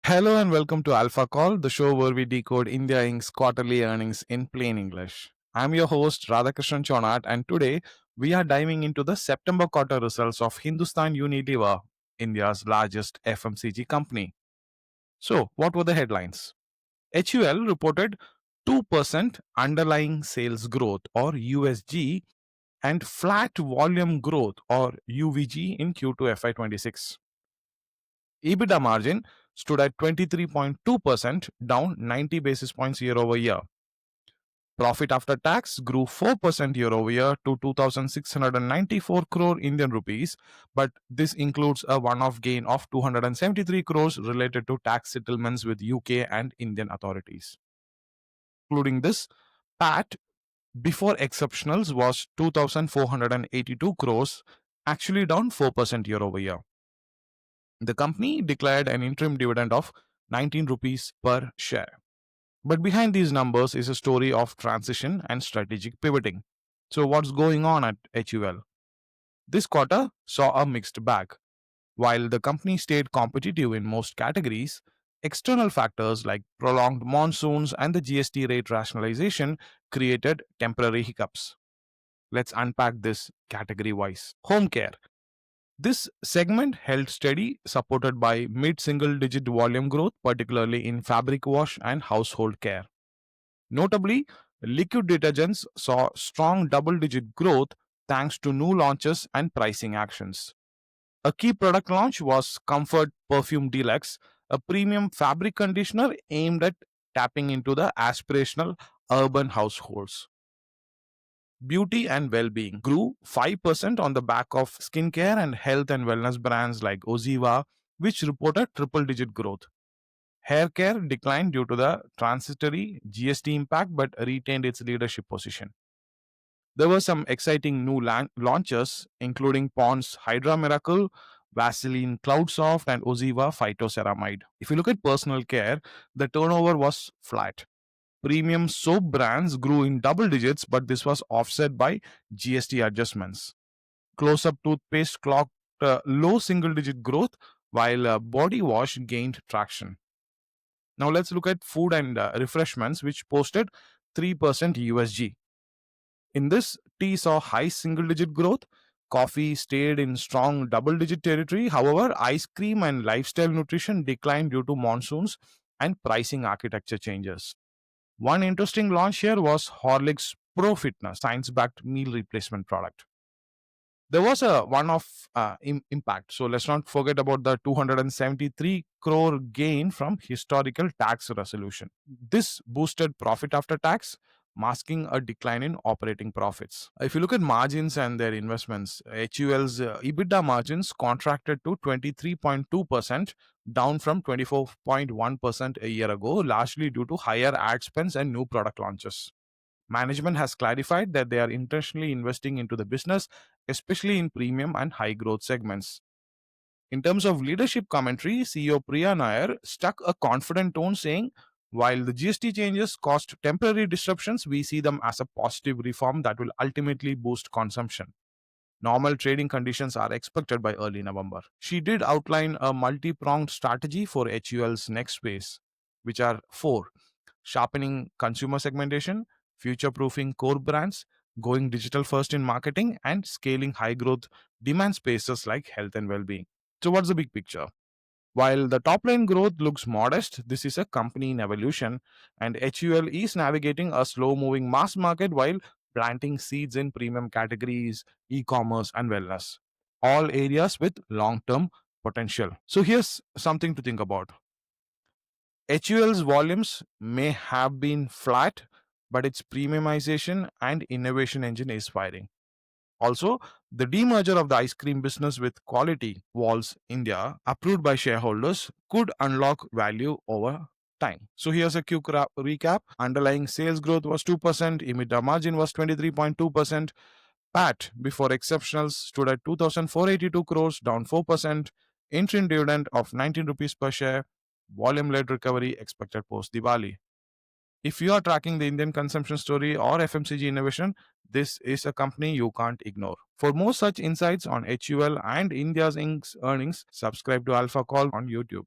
Hello and welcome to Alpha Call, the show where we decode India Inc.'s quarterly earnings in plain English. I'm your host Radhakrishnan Chonat, and today we are diving into the September quarter results of Hindustan Unilever, India's largest FMCG company. So, what were the headlines? HUL reported 2% underlying sales growth or USG and flat volume growth or UVG in Q2 FY26. EBITDA margin stood at 23.2%, down 90 basis points year over year. Profit after tax grew 4% year over year to 2,694 crore Indian rupees, but this includes a one-off gain of 273 crores related to tax settlements with UK and Indian authorities. Including this, PAT before exceptionals was 2,482 crores, actually down 4% year over year. The company declared an interim dividend of 19 rupees per share. But behind these numbers is a story of transition and strategic pivoting. So, what's going on at HUL? This quarter saw a mixed bag. While the company stayed competitive in most categories, external factors like prolonged monsoons and the GST rate rationalization created temporary hiccups. Let's unpack this category wise. Home care. This segment held steady, supported by mid single digit volume growth, particularly in fabric wash and household care. Notably, liquid detergents saw strong double digit growth thanks to new launches and pricing actions. A key product launch was Comfort Perfume Deluxe, a premium fabric conditioner aimed at tapping into the aspirational urban households. Beauty and well-being grew 5% on the back of skincare and health and wellness brands like Oziva, which reported triple-digit growth. Hair care declined due to the transitory GST impact but retained its leadership position. There were some exciting new launches, including Pond's Hydra Miracle, Vaseline Cloud Soft, and Oziva Phytoceramide. If you look at personal care, the turnover was flat. Premium soap brands grew in double digits, but this was offset by GST adjustments. Close up toothpaste clocked low single digit growth, while body wash gained traction. Now let's look at food and refreshments, which posted 3% USG. In this, tea saw high single digit growth. Coffee stayed in strong double digit territory. However, ice cream and lifestyle nutrition declined due to monsoons and pricing architecture changes. One interesting launch here was Horlicks Pro Fitness, science backed meal replacement product. There was a one-off impact. So let's not forget about the 273 crore gain from historical tax resolution. This boosted profit after tax, masking a decline in operating profits. If you look at margins and their investments, HUL's EBITDA margins contracted to 23.2%, down from 24.1% a year ago, largely due to higher ad spends and new product launches. Management has clarified that they are intentionally investing into the business, especially in premium and high growth segments. In terms of leadership commentary, CEO Priya Nair struck a confident tone saying, while the GST changes caused temporary disruptions, we see them as a positive reform that will ultimately boost consumption. Normal trading conditions are expected by early November. She did outline a multi-pronged strategy for HUL's next phase, which are four: sharpening consumer segmentation, future proofing core brands, going digital first in marketing, and scaling high growth demand spaces like health and well being. So, what's the big picture? While the top line growth looks modest, this is a company in evolution, and HUL is navigating a slow moving mass market while planting seeds in premium categories, e commerce, and wellness, all areas with long term potential. So, here's something to think about. HUL's volumes may have been flat, but its premiumization and innovation engine is firing. Also, the demerger of the ice cream business with Quality Walls India, approved by shareholders, could unlock value over time. So, here's a quick recap. Underlying sales growth was 2%, EBITDA margin was 23.2%, PAT before exceptionals stood at 2,482 crores, down 4%, interim dividend of 19 rupees per share, volume led recovery expected post Diwali. If you are tracking the Indian consumption story or FMCG innovation, this is a company you can't ignore. For more such insights on HUL and India's Inc.'s earnings, subscribe to Alpha Call on YouTube.